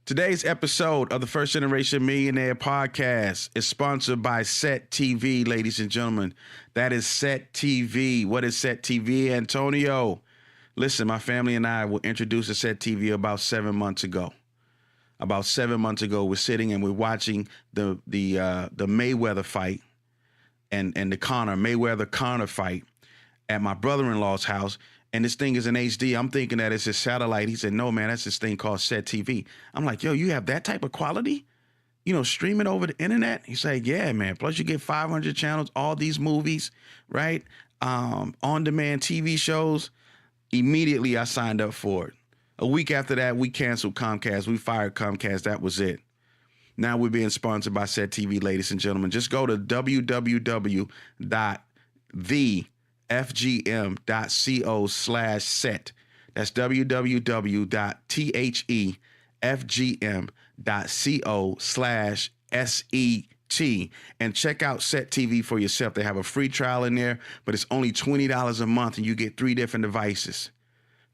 Today's episode of the First Generation Millionaire Podcast is sponsored by Set TV, ladies and gentlemen. That is Set TV. What is Set TV, Antonio? Listen, my family and I were introduced to Set TV about 7 months ago. About 7 months ago, we're sitting and we're watching the Mayweather fight and the Mayweather-Conor fight at my brother-in-law's house. And this thing is in HD. I'm thinking that it's a satellite. He said, no, man, that's this thing called Set TV. I'm like, yo, you have that type of quality? You know, streaming over the internet? He said, yeah, man. Plus you get 500 channels, all these movies, right? On-demand TV shows. Immediately, I signed up for it. A week after that, we canceled Comcast. We fired Comcast. That was it. Now we're being sponsored by Set TV, ladies and gentlemen. Just go to www.thefgm.co/set. That's www.thefgm.co/SET. And check out Set TV for yourself. They have a free trial in there, but it's only $20 a month, and you get 3 different devices.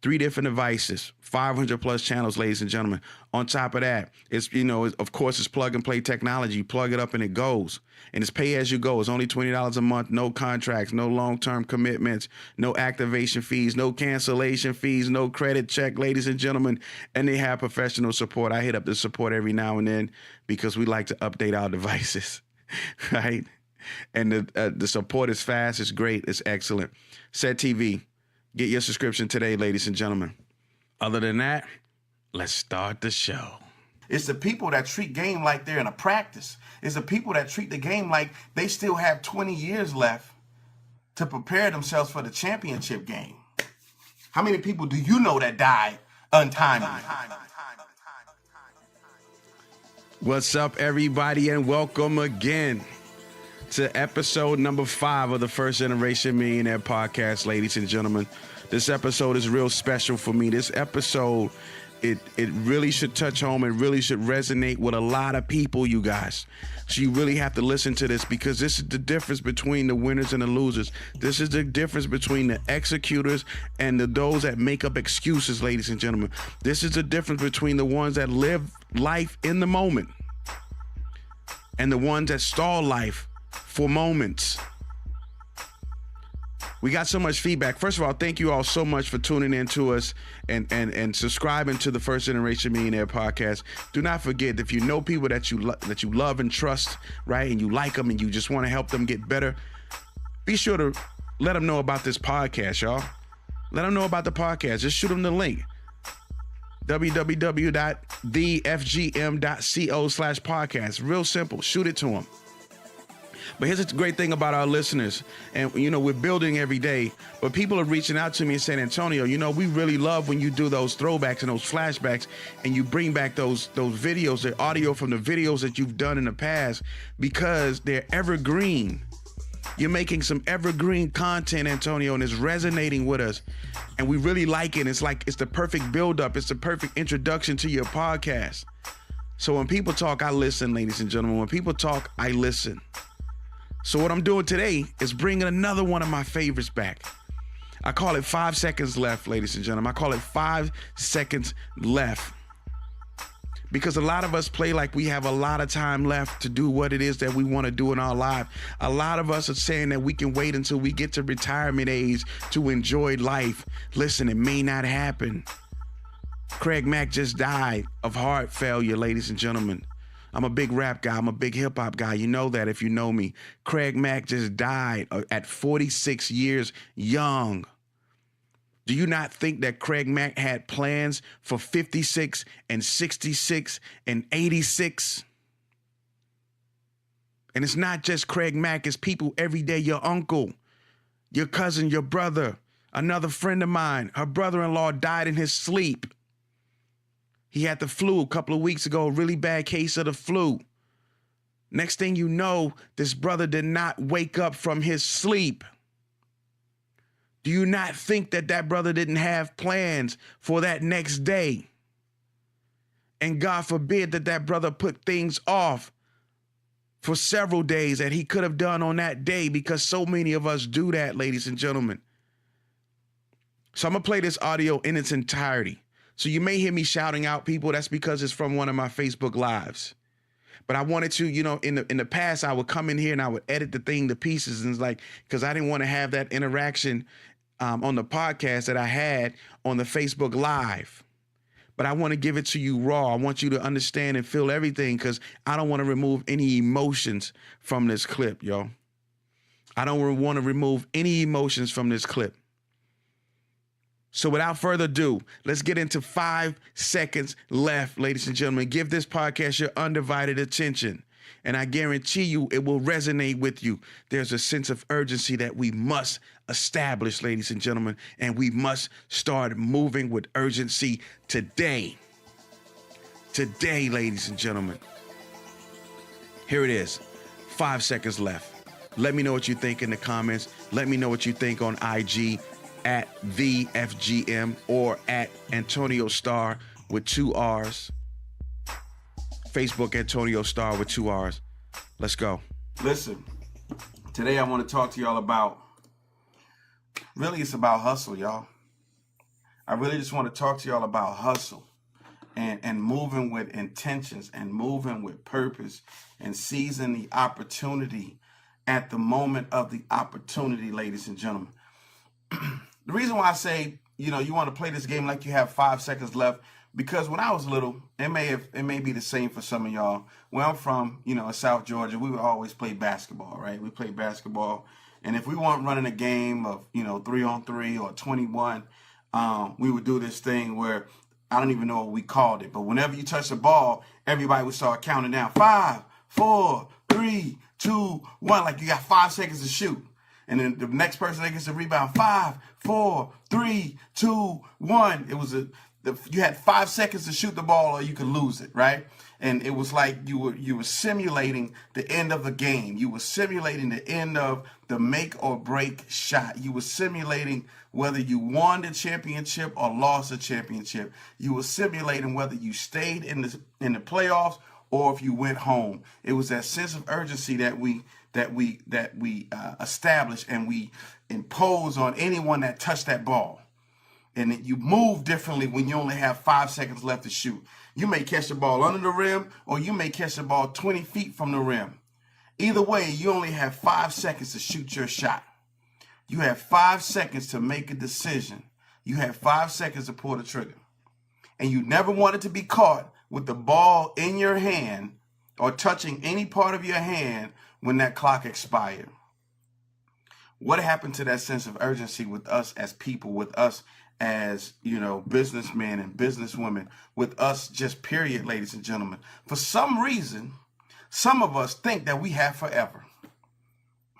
3 different devices, 500 plus channels, ladies and gentlemen. On top of that, it's, you know, of course, it's plug and play technology. You plug it up and it goes. And it's pay as you go. It's only $20 a month, no contracts, no long-term commitments, no activation fees, no cancellation fees, no credit check, ladies and gentlemen. And they have professional support. I hit up the support every now and then because we like to update our devices, right? And the support is fast, it's great, it's excellent. Set TV. Get your subscription today, ladies and gentlemen. Other than that, let's start the show. It's the people that treat game like they're in a practice. It's the people that treat the game like they still have 20 years left to prepare themselves for the championship game. How many people do you know that died untimely? What's up, everybody, and welcome again to episode number 5 of the First Generation Millionaire Podcast, ladies and gentlemen. This episode is real special for me. This episode, it really should touch home and really should resonate with a lot of people, you guys. So you really have to listen to this because this is the difference between the winners and the losers. This is the difference between the executors and those that make up excuses, ladies and gentlemen. This is the difference between the ones that live life in the moment and the ones that stall life for moments. We got so much feedback. First of all, thank you all so much for tuning in to us and subscribing to the First Generation Millionaire Podcast. Do not forget, if you know people that you love and trust, right, and you like them and you just want to help them get better, be sure to let them know about this podcast, y'all. Let them know about the podcast. Just shoot them the link. www.thefgm.co/podcast. Real simple. Shoot it to them. But here's the great thing about our listeners, and you know, we're building every day, but people are reaching out to me and saying, Antonio, you know, we really love when you do those throwbacks and those flashbacks and you bring back those videos, the audio from the videos that you've done in the past, because they're evergreen. You're making some evergreen content, Antonio, and it's resonating with us. And we really like it. It's like, it's the perfect buildup. It's the perfect introduction to your podcast. So when people talk, I listen, ladies and gentlemen. When people talk, I listen. So what I'm doing today is bringing another one of my favorites back. I call it 5 seconds left, ladies and gentlemen. I call it 5 seconds left. Because a lot of us play like we have a lot of time left to do what it is that we want to do in our life. A lot of us are saying that we can wait until we get to retirement age to enjoy life. Listen, it may not happen. Craig Mack just died of heart failure, ladies and gentlemen. I'm a big rap guy. I'm a big hip hop guy. You know that if you know me. Craig Mack just died at 46 years young. Do you not think that Craig Mack had plans for 56 and 66 and 86? And it's not just Craig Mack. It's people every day. Your uncle, your cousin, your brother, another friend of mine, her brother-in-law died in his sleep. He had the flu a couple of weeks ago, a really bad case of the flu. Next thing you know, this brother did not wake up from his sleep. Do you not think that that brother didn't have plans for that next day? And God forbid that that brother put things off for several days that he could have done on that day, because so many of us do that, ladies and gentlemen. So I'm going to play this audio in its entirety. So you may hear me shouting out people. That's because it's from one of my Facebook lives. But I wanted to, in the past, I would come in here and I would edit the thing to pieces, and it's like, because I didn't want to have that interaction on the podcast that I had on the Facebook Live. But I want to give it to you raw. I want you to understand and feel everything, because I don't want to remove any emotions from this clip, yo. I don't want to remove any emotions from this clip. So without further ado, let's get into 5 seconds left, ladies and gentlemen. Give this podcast your undivided attention, and I guarantee you it will resonate with you. There's a sense of urgency that we must establish, ladies and gentlemen, and we must start moving with urgency today. Today, ladies and gentlemen. Here it is. 5 seconds left. Let me know what you think in the comments. Let me know what you think on IG at the FGM or at Antonio Star with 2 R's. Facebook Antonio Star with 2 R's. Let's go. Listen, today I want to talk to y'all about, really it's about hustle, y'all. I really just want to talk to y'all about hustle and moving with intentions and moving with purpose and seizing the opportunity at the moment of the opportunity, ladies and gentlemen. The reason why I say, you want to play this game like you have 5 seconds left, because when I was little, it may be the same for some of y'all. Where I'm from, in South Georgia, we would always play basketball, right? We played basketball. And if we weren't running a game of, 3-on-3 or 21, we would do this thing where I don't even know what we called it. But whenever you touch the ball, everybody would start counting down. 5, 4, 3, 2, 1. Like you got 5 seconds to shoot. And then the next person that gets the rebound, 5, 4, 3, 2, 1. It was you had 5 seconds to shoot the ball or you could lose it, right? And it was like you were simulating the end of the game. You were simulating the end of the make or break shot. You were simulating whether you won the championship or lost the championship. You were simulating whether you stayed in the playoffs or if you went home. It was that sense of urgency that we establish and we impose on anyone that touched that ball. And you move differently when you only have 5 seconds left to shoot. You may catch the ball under the rim, or you may catch the ball 20 feet from the rim. Either way, you only have 5 seconds to shoot your shot. You have 5 seconds to make a decision. You have 5 seconds to pull the trigger. And you never wanted to be caught with the ball in your hand or touching any part of your hand when that clock expired. What happened to that sense of urgency with us as people, with us as, businessmen and businesswomen, with us just period, ladies and gentlemen? For some reason, some of us think that we have forever,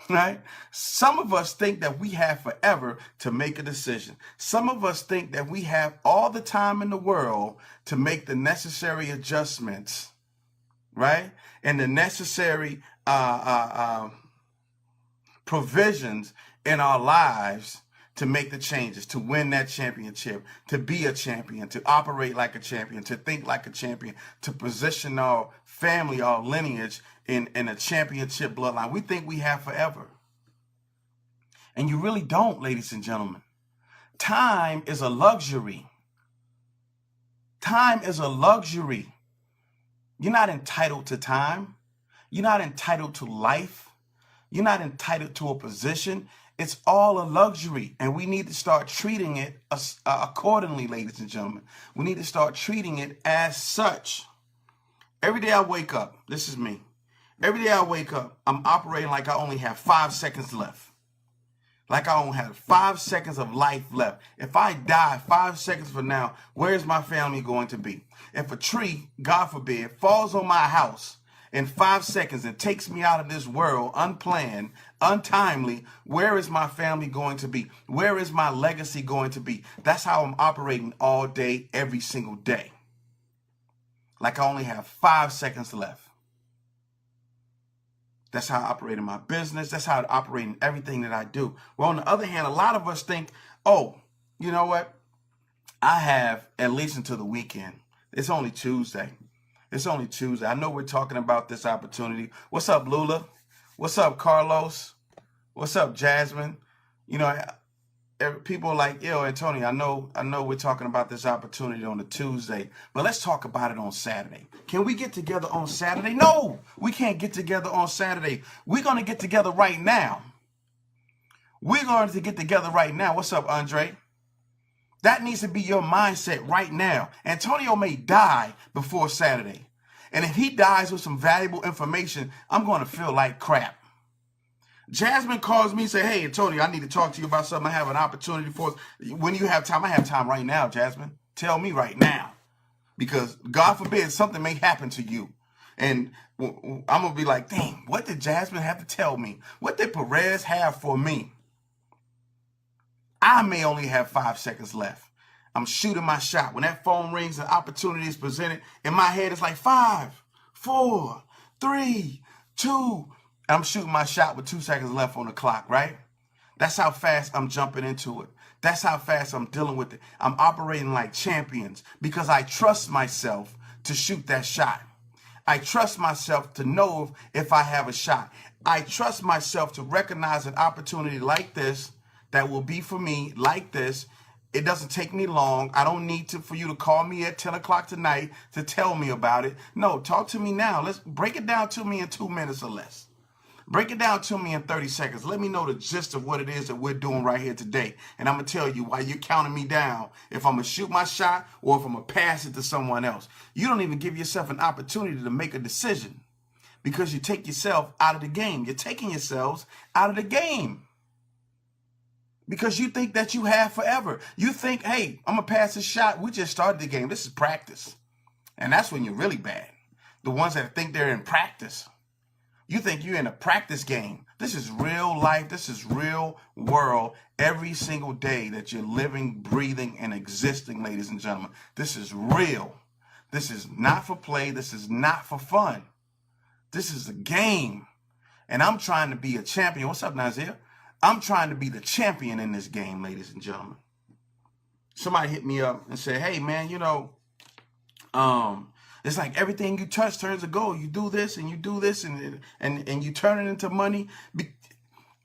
right? Some of us think that we have forever to make a decision. Some of us think that we have all the time in the world to make the necessary adjustments, right? And the necessary provisions in our lives to make the changes, to win that championship, to be a champion, to operate like a champion, to think like a champion, to position our family, our lineage in a championship bloodline. We think we have forever. And you really don't, ladies and gentlemen. Time is a luxury. Time is a luxury. You're not entitled to time. You're not entitled to life. You're not entitled to a position. It's all a luxury, and we need to start treating it accordingly, ladies and gentlemen. We need to start treating it as such. Every day I wake up, this is me. Every day I wake up, I'm operating like I only have 5 seconds left. Like I only have 5 seconds of life left. If I die 5 seconds from now, where is my family going to be? If a tree, God forbid, falls on my house in 5 seconds and takes me out of this world unplanned, untimely, where is my family going to be? Where is my legacy going to be? That's how I'm operating all day, every single day. Like I only have 5 seconds left. That's how I operate in my business. That's how I operate in everything that I do. Well, on the other hand, a lot of us think, oh, you know what? I have at least until the weekend. It's only Tuesday. It's only Tuesday. I know we're talking about this opportunity. What's up, Lula? What's up, Carlos? What's up, Jasmine? people are like, yo, Antonio, I know we're talking about this opportunity on a Tuesday, but let's talk about it on Saturday. Can we get together on Saturday? No, we can't get together on Saturday. We're going to get together right now. We're going to get together right now. What's up, Andre? That needs to be your mindset right now. Antonio may die before Saturday. And if he dies with some valuable information, I'm going to feel like crap. Jasmine calls me and say, hey, Antonio, I need to talk to you about something. I have an opportunity for us. When you have time, I have time right now, Jasmine. Tell me right now. Because God forbid something may happen to you. And I'm going to be like, dang, what did Jasmine have to tell me? What did Perez have for me? I may only have 5 seconds left. I'm shooting my shot. When that phone rings and opportunity is presented, in my head it's like 5, 4, 3, 2. And I'm shooting my shot with 2 seconds left on the clock, right? That's how fast I'm jumping into it. That's how fast I'm dealing with it. I'm operating like champions because I trust myself to shoot that shot. I trust myself to know if I have a shot. I trust myself to recognize an opportunity like this that will be for me like this. It doesn't take me long. I don't need for you to call me at 10 o'clock tonight to tell me about it. No, talk to me now. Let's break it down to me in 2 minutes or less. Break it down to me in 30 seconds. Let me know the gist of what it is that we're doing right here today. And I'm going to tell you why you're counting me down if I'm going to shoot my shot or if I'm going to pass it to someone else. You don't even give yourself an opportunity to make a decision because you take yourself out of the game. You're taking yourselves out of the game because you think that you have forever. You think, hey, I'm going to pass this shot. We just started the game. This is practice. And that's when you're really bad. The ones that think they're in practice. You think you're in a practice game. This is real life. This is real world. Every single day that you're living, breathing, and existing, ladies and gentlemen. This is real. This is not for play. This is not for fun. This is a game. And I'm trying to be a champion. What's up, Nazir? I'm trying to be the champion in this game, ladies and gentlemen. Somebody hit me up and said, hey, man, it's like everything you touch turns to gold. You do this and you do this and you turn it into money.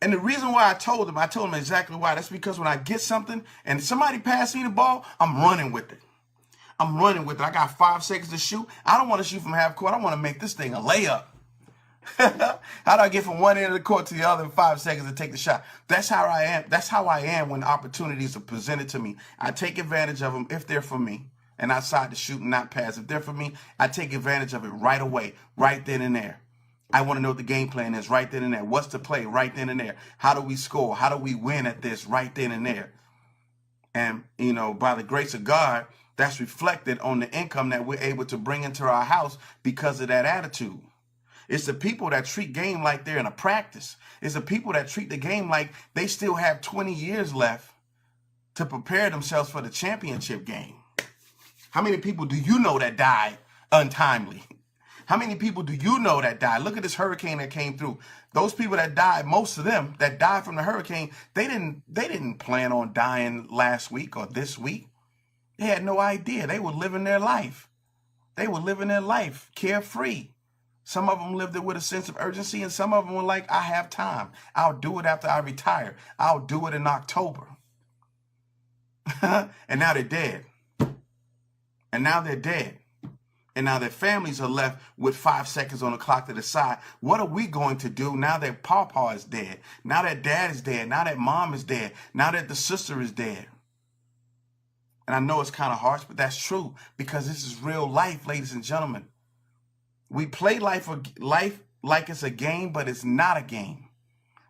And the reason why I told him exactly why. That's because when I get something and somebody passes me the ball, I'm running with it. I'm running with it. I got 5 seconds to shoot. I don't want to shoot from half court. I want to make this thing a layup. How do I get from one end of the court to the other in 5 seconds to take the shot? That's how I am. That's how I am when opportunities are presented to me. I take advantage of them if they're for me. And outside to shoot and not pass. If they're for me, I take advantage of it right away, right then and there. I want to know what the game plan is right then and there. What's the play right then and there? How do we score? How do we win at this right then and there? And, by the grace of God, that's reflected on the income that we're able to bring into our house because of that attitude. It's the people that treat game like they're in a practice. It's the people that treat the game like they still have 20 years left to prepare themselves for the championship game. How many people do you know that died untimely? How many people do you know that died? Look at this hurricane that came through. Those people that died, most of them that died from the hurricane, they didn't plan on dying last week or this week. They had no idea. They were living their life. They were living their life carefree. Some of them lived it with a sense of urgency, and some of them were like, I have time. I'll do it after I retire. I'll do it in October. And now they're dead. And now they're dead. And now their families are left with 5 seconds on the clock to decide, what are we going to do now that Pawpaw is dead? Now that dad is dead? Now that mom is dead? Now that the sister is dead? And I know it's kind of harsh, but that's true because this is real life, ladies and gentlemen. We play life like it's a game, but it's not a game.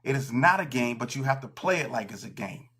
It is not a game, but you have to play it like it's a game.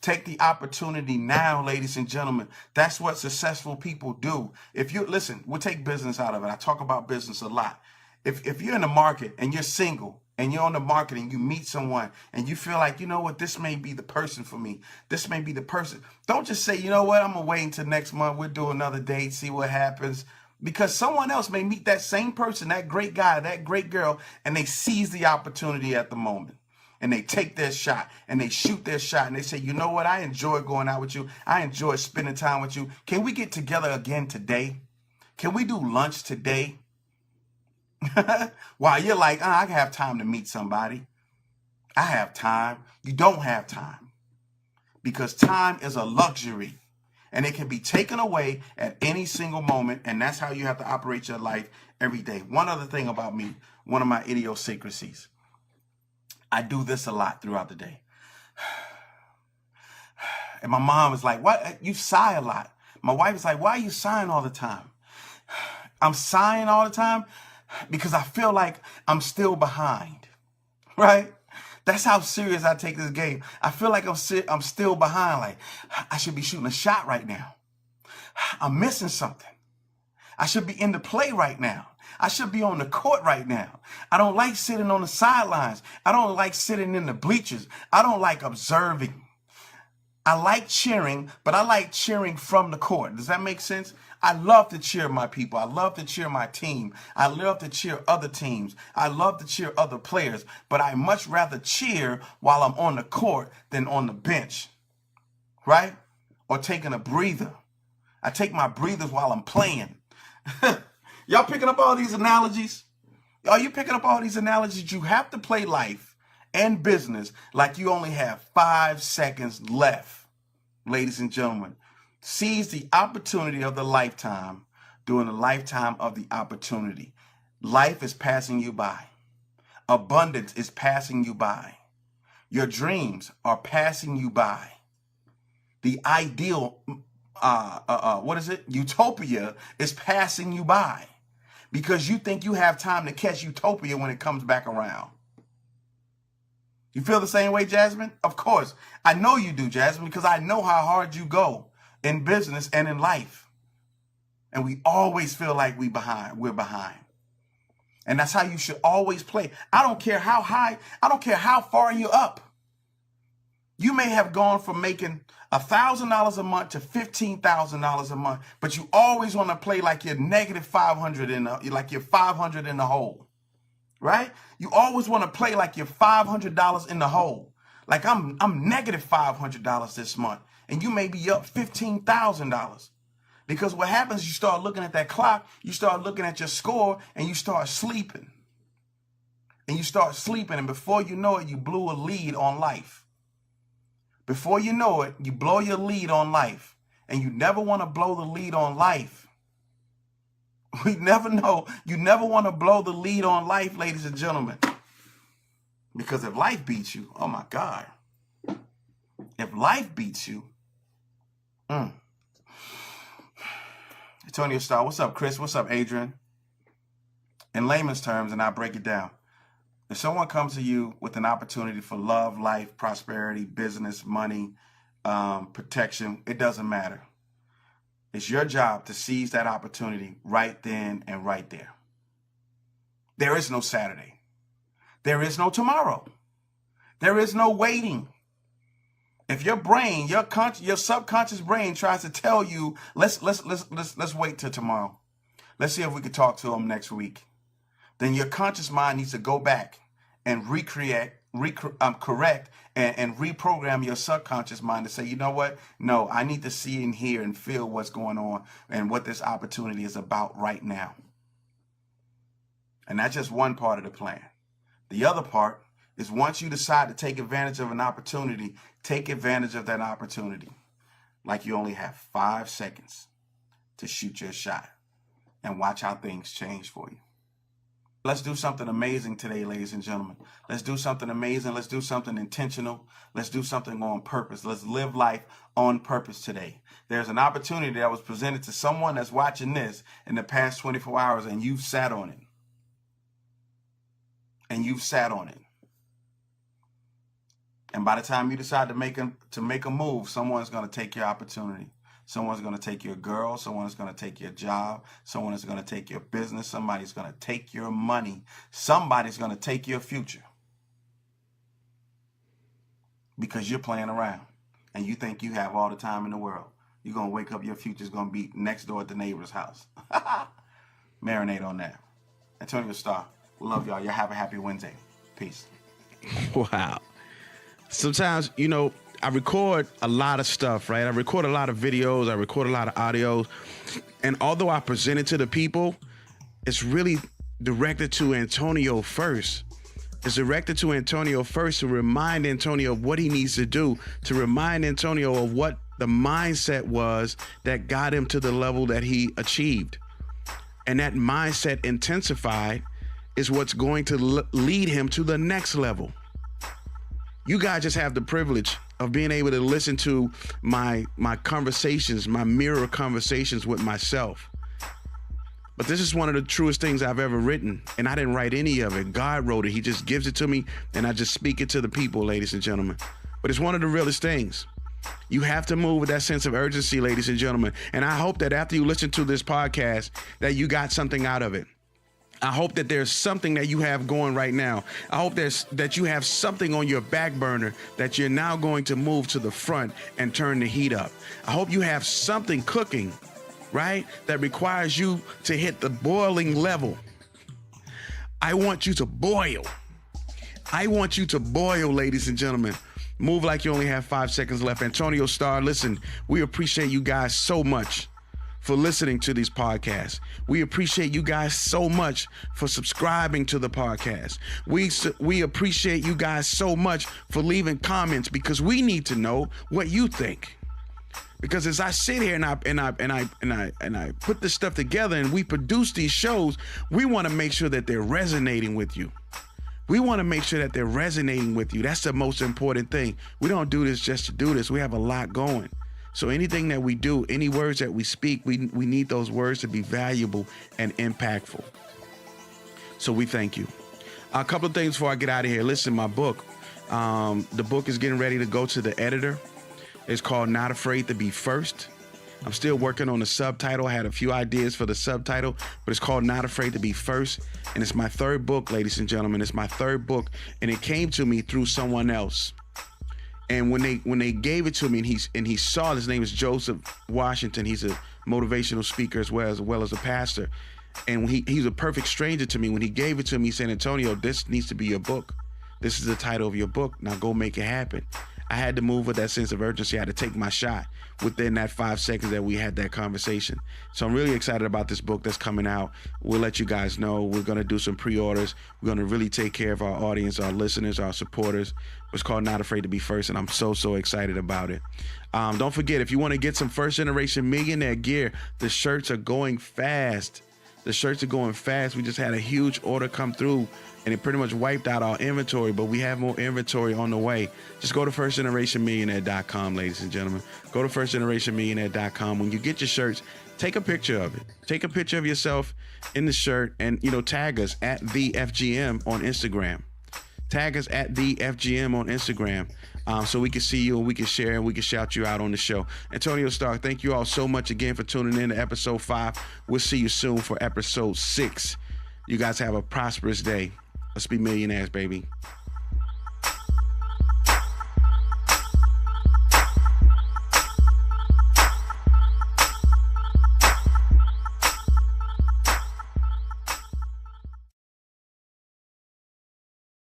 Take the opportunity now, ladies and gentlemen. That's what successful people do. We'll take business out of it. I talk about business a lot. If you're in the market and you're single and you're on the market and you meet someone and you feel like, this may be the person for me. This may be the person. Don't just say, I'm going to wait until next month. We'll do another date, see what happens. Because someone else may meet that same person, that great guy, that great girl, and they seize the opportunity at the moment. And they take their shot and they shoot their shot and they say, you know what? I enjoy going out with you. I enjoy spending time with you. Can we get together again today? Can we do lunch today? While you're like, I can have time to meet somebody. I have time. You don't have time, because time is a luxury and it can be taken away at any single moment. And that's how you have to operate your life every day. One other thing about me, one of my idiosyncrasies, I do this a lot throughout the day. And my mom is like, "What? You sigh a lot." My wife is like, "Why are you sighing all the time?" I'm sighing all the time because I feel like I'm still behind, right? That's how serious I take this game. I feel like I'm still behind. Like, I should be shooting a shot right now. I'm missing something. I should be in the play right now. I should be on the court right now. I don't like sitting on the sidelines. I don't like sitting in the bleachers. I don't like observing. I like cheering, but I like cheering from the court. Does that make sense? I love to cheer my people. I love to cheer my team. I love to cheer other teams. I love to cheer other players, but I much rather cheer while I'm on the court than on the bench, right? Or taking a breather. I take my breathers while I'm playing. Y'all picking up all these analogies? Are you picking up all these analogies? You have to play life and business like you only have 5 seconds left. Ladies and gentlemen, seize the opportunity of the lifetime during the lifetime of the opportunity. Life is passing you by. Abundance is passing you by. Your dreams are passing you by. The ideal, utopia is passing you by because you think you have time to catch utopia when it comes back around. You feel the same way, Jasmine? Of course. I know you do, Jasmine, because I know how hard you go in business and in life. And we always feel like we're behind. And that's how you should always play. I don't care how high, I don't care how far you're up. You may have gone from making $1,000 a month to $15,000 a month, but you always want to play like you're negative 500 like you're 500 in the hole. Right? You always want to play like you're $500 in the hole. Like I'm negative $500 this month, and you may be up $15,000. Because what happens, you start looking at that clock, you start looking at your score, and you start sleeping. And you start sleeping, and before you know it, you blew a lead on life. Before you know it, you blow your lead on life. And you never want to blow the lead on life. We never know. You never want to blow the lead on life, ladies and gentlemen. Because if life beats you, oh my God. If life beats you, Antonio Starr, what's up, Chris? What's up, Adrian? In layman's terms, and I break it down. If someone comes to you with an opportunity for love, life, prosperity, business, money, protection, it doesn't matter. It's your job to seize that opportunity right then and right there. There is no Saturday. There is no tomorrow. There is no waiting. If your brain, your subconscious brain tries to tell you, let's wait till tomorrow. Let's see if we can talk to him next week. Then your conscious mind needs to go back and correct and reprogram your subconscious mind to say, you know what? No, I need to see and hear and feel what's going on and what this opportunity is about right now. And that's just one part of the plan. The other part is once you decide to take advantage of an opportunity, take advantage of that opportunity. Like you only have 5 seconds to shoot your shot and watch how things change for you. Let's do something amazing today, ladies and gentlemen. Let's do something amazing. Let's do something intentional. Let's do something on purpose. Let's live life on purpose today. There's an opportunity that was presented to someone that's watching this in the past 24 hours, and you've sat on it. And you've sat on it. And by the time you decide to make a move, someone's going to take your opportunity. Someone's going to take your girl. Someone's going to take your job. Someone is going to take your business. Somebody's going to take your money. Somebody's going to take your future. Because you're playing around and you think you have all the time in the world. You're going to wake up, your future's going to be next door at the neighbor's house. Marinate on that. Antonio Starr, we love y'all. Y'all have a happy Wednesday. Peace. Wow. Sometimes, I record a lot of stuff, right? I record a lot of videos. I record a lot of audios. And although I present it to the people, it's really directed to Antonio first. It's directed to Antonio first to remind Antonio of what he needs to do, to remind Antonio of what the mindset was that got him to the level that he achieved. And that mindset intensified is what's going to lead him to the next level. You guys just have the privilege of being able to listen to my conversations, my mirror conversations with myself. But this is one of the truest things I've ever written. And I didn't write any of it. God wrote it. He just gives it to me and I just speak it to the people, ladies and gentlemen. But it's one of the realest things. You have to move with that sense of urgency, ladies and gentlemen. And I hope that after you listen to this podcast, that you got something out of it. I hope that there's something that you have going right now. I hope that you have something on your back burner that you're now going to move to the front and turn the heat up. I hope you have something cooking, right, that requires you to hit the boiling level. I want you to boil. I want you to boil, ladies and gentlemen. Move like you only have 5 seconds left. Antonio Starr, listen, we appreciate you guys so much for listening to these podcasts. We appreciate you guys so much for subscribing to the podcast. We appreciate you guys so much for leaving comments, because we need to know what you think. Because as I sit here and I put this stuff together and we produce these shows, we want to make sure that they're resonating with you. We want to make sure that they're resonating with you. That's the most important thing. We don't do this just to do this. We have a lot going. So anything that we do, any words that we speak, we need those words to be valuable and impactful. So we thank you. A couple of things before I get out of here. Listen, my book, the book is getting ready to go to the editor. It's called Not Afraid to Be First. I'm still working on the subtitle. I had a few ideas for the subtitle, but it's called Not Afraid to Be First. And it's my third book, ladies and gentlemen. It's my third book. And it came to me through someone else. And when they gave it to me, and he saw, his name is Joseph Washington. He's a motivational speaker as well as a pastor. And he's a perfect stranger to me. When he gave it to me, he said, Antonio, this needs to be your book. This is the title of your book. Now go make it happen. I had to move with that sense of urgency. I had to take my shot within that 5 seconds that we had that conversation. So I'm really excited about this book that's coming out. We'll let you guys know. We're going to do some pre-orders. We're going to really take care of our audience, our listeners, our supporters. It's called Not Afraid to Be First, and I'm so excited about it. Don't forget, if you want to get some First Generation Millionaire gear, the shirts are going fast. The shirts are going fast. We just had a huge order come through, and it pretty much wiped out our inventory, but we have more inventory on the way. Just go to firstgenerationmillionaire.com, ladies and gentlemen. Go to firstgenerationmillionaire.com. When you get your shirts, take a picture of it. Take a picture of yourself in the shirt and, tag us at TheFGM on Instagram. Tag us at TheFGM on Instagram, so we can see you and we can share and we can shout you out on the show. Antonio Starr, thank you all so much again for tuning in to episode 5. We'll see you soon for episode 6. You guys have a prosperous day. Let's be millionaires, baby.